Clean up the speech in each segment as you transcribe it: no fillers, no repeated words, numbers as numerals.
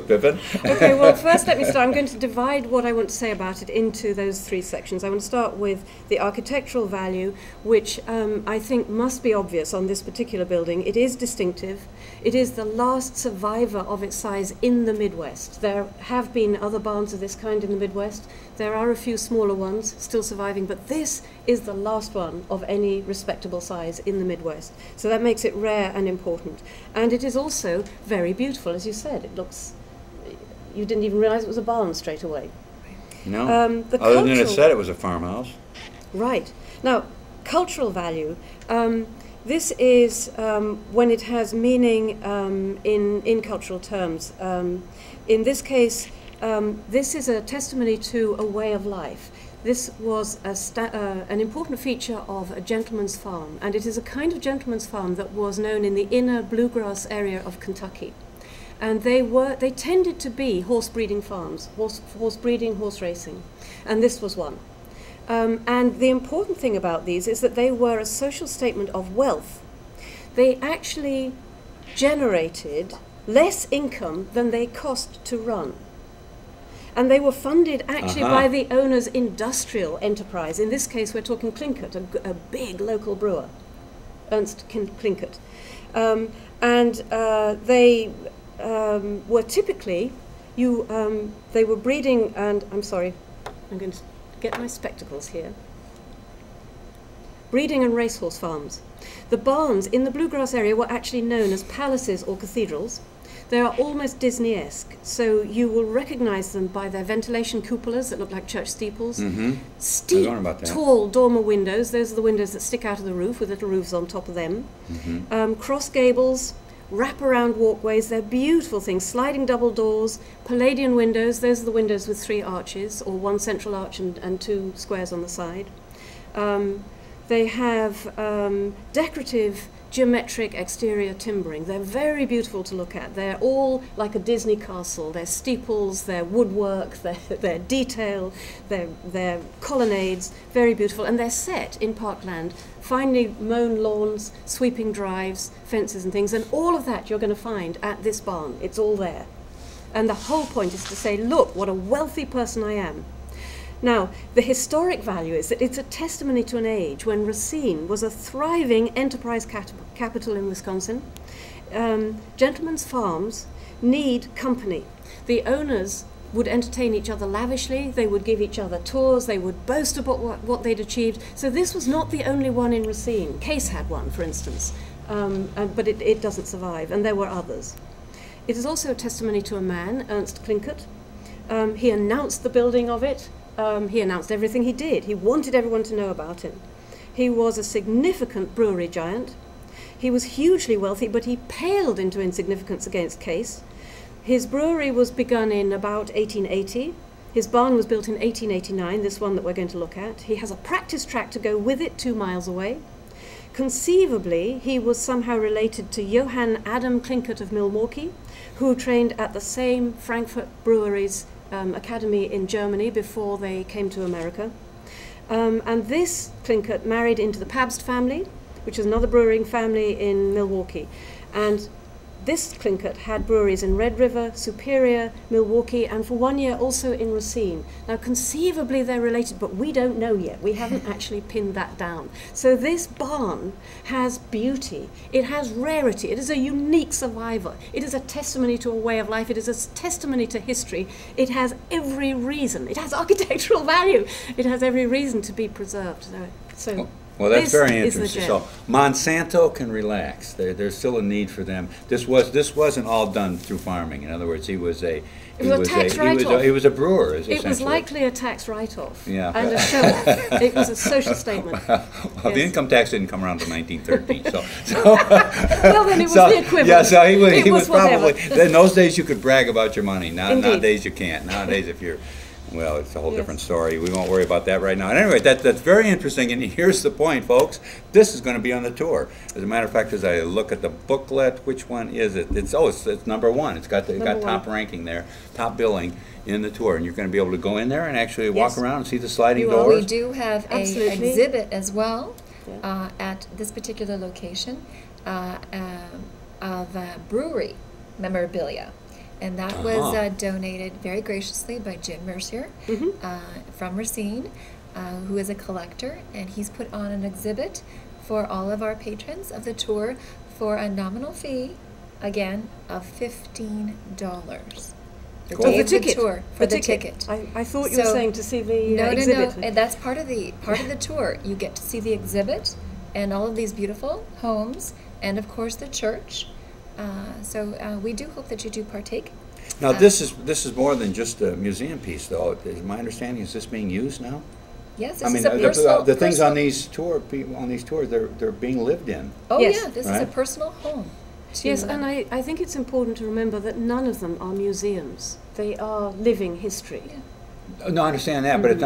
Pippin. Okay, well, first let me start. I'm going to divide what I want to say about it into those three sections. I want to start with the architectural value, which I think must be obvious on this particular building. It is distinctive. It is the last survivor of its size in the Midwest. There have been other barns of this kind in the Midwest. There are a few smaller ones still surviving, but this is the last one of any respectable size in the Midwest. So that makes it rare and important. And it is also very beautiful, as you said. It looks, you didn't even realize it was a barn straight away. No, other than it said it was a farmhouse. Right. Now, cultural value. This is when it has meaning in cultural terms. In this case, this is a testimony to a way of life. This was an important feature of a gentleman's farm, and it is a kind of gentleman's farm that was known in the inner bluegrass area of Kentucky. And they tended to be horse breeding farms, horse breeding, horse racing, and this was one. And the important thing about these is that they were a social statement of wealth. They actually generated less income than they cost to run. And they were funded actually by the owner's industrial enterprise. In this case, we're talking Plinkett, a big local brewer, Ernst Plinkett. They were typically, they were breeding, and I'm sorry, I'm going to get my spectacles here. Breeding and racehorse farms. The barns in the bluegrass area were actually known as palaces or cathedrals. They are almost Disney-esque, so you will recognize them by their ventilation cupolas that look like church steeples. Steep, tall dormer windows. Those are the windows that stick out of the roof with little roofs on top of them. Cross gables, wrap-around walkways. They're beautiful things. Sliding double doors, Palladian windows. Those are the windows with 3 arches, or 1 central arch and 2 squares on the side. They have decorative geometric exterior timbering. They're very beautiful to look at. They're all like a Disney castle. They're steeples, they're woodwork, they're detail, they're colonnades, very beautiful. And they're set in parkland, finely mown lawns, sweeping drives, fences and things. And all of that you're going to find at this barn. It's all there. And the whole point is to say, look, what a wealthy person I am. Now, the historic value is that it's a testimony to an age when Racine was a thriving enterprise capital in Wisconsin. Gentlemen's farms need company. The owners would entertain each other lavishly, they would give each other tours, they would boast about what they'd achieved. So this was not the only one in Racine. Case had one, for instance, but it doesn't survive, and there were others. It is also a testimony to a man, Ernst Plinkett. He announced the building of it. He announced everything he did. He wanted everyone to know about him. He was a significant brewery giant. He was hugely wealthy, but he paled into insignificance against Case. His brewery was begun in about 1880. His barn was built in 1889, this one that we're going to look at. He has a practice track to go with it 2 miles away. Conceivably, he was somehow related to Johann Adam Plinkett of Milwaukee, who trained at the same Frankfurt breweries academy in Germany before they came to America. And this Plinkett married into the Pabst family, which is another brewing family in Milwaukee. And this Plinkett had breweries in Red River, Superior, Milwaukee, and for 1 year also in Racine. Now conceivably they're related, but we don't know yet. We haven't actually pinned that down. So this barn has beauty, it has rarity, it is a unique survivor, it is a testimony to a way of life, it is a testimony to history. It has every reason, it has architectural value, it has every reason to be preserved. So well, that's very interesting. So Monsanto can relax. There's still a need for them. This wasn't all done through farming. In other words, he was a brewer. It was likely a tax write-off. Yeah, and a show-off. It was a social statement. Well, yes. The income tax didn't come around until 1913. Well, then it was the equivalent. Yeah, so he was probably. In those days, you could brag about your money. Nowadays, you can't. Nowadays, if you're well, it's a whole different story. We won't worry about that right now. And anyway, that's very interesting. And here's the point, folks. This is going to be on the tour. As a matter of fact, as I look at the booklet, which one is it? It's number 1. It's got top ranking there, top billing in the tour. And you're going to be able to go in there and actually walk around and see the sliding doors. We do have an exhibit as well at this particular location of brewery memorabilia. And that was donated very graciously by Jim Mercier from Racine, who is a collector, and he's put on an exhibit for all of our patrons of the tour for a nominal fee, again, of $15. The day of the tour for the ticket. I thought you were saying to see the exhibit. No, and that's part of the tour. You get to see the exhibit and all of these beautiful homes, and of course the church. So we do hope that you do partake. Now this is more than just a museum piece, though. Is my understanding is this being used now? Yes, this is a personal. The things on these tours, they're being lived in. Oh yeah, this is a personal home. Yes, and I think it's important to remember that none of them are museums. They are living history. Yeah. No, I understand that, but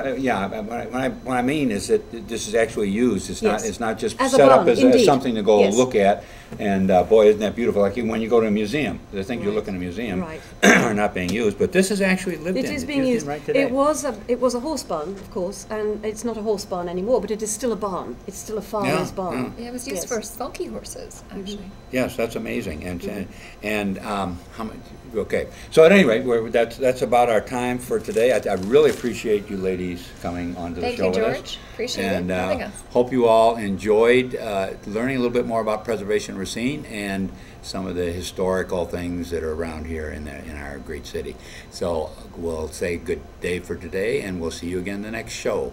what I mean is that this is actually used. It's not just as set up as indeed. Something to go look at. And boy, isn't that beautiful? Like when you go to a museum, the things you look in a museum are not being used, but this is actually lived in. It is being used. Right today. It was a horse barn, of course, and it's not a horse barn anymore, but it is still a barn. It's still a farmer's barn. Yeah, it was used for sulky horses, actually. Yes, that's amazing. And how much? Okay, so at any rate, that's about our time for today. I really appreciate you ladies coming onto the show with us. Thank you, George. Appreciate it having us. Hope you all enjoyed learning a little bit more about Preservation Racine and some of the historical things that are around here in our great city. So we'll say good day for today, and we'll see you again the next show.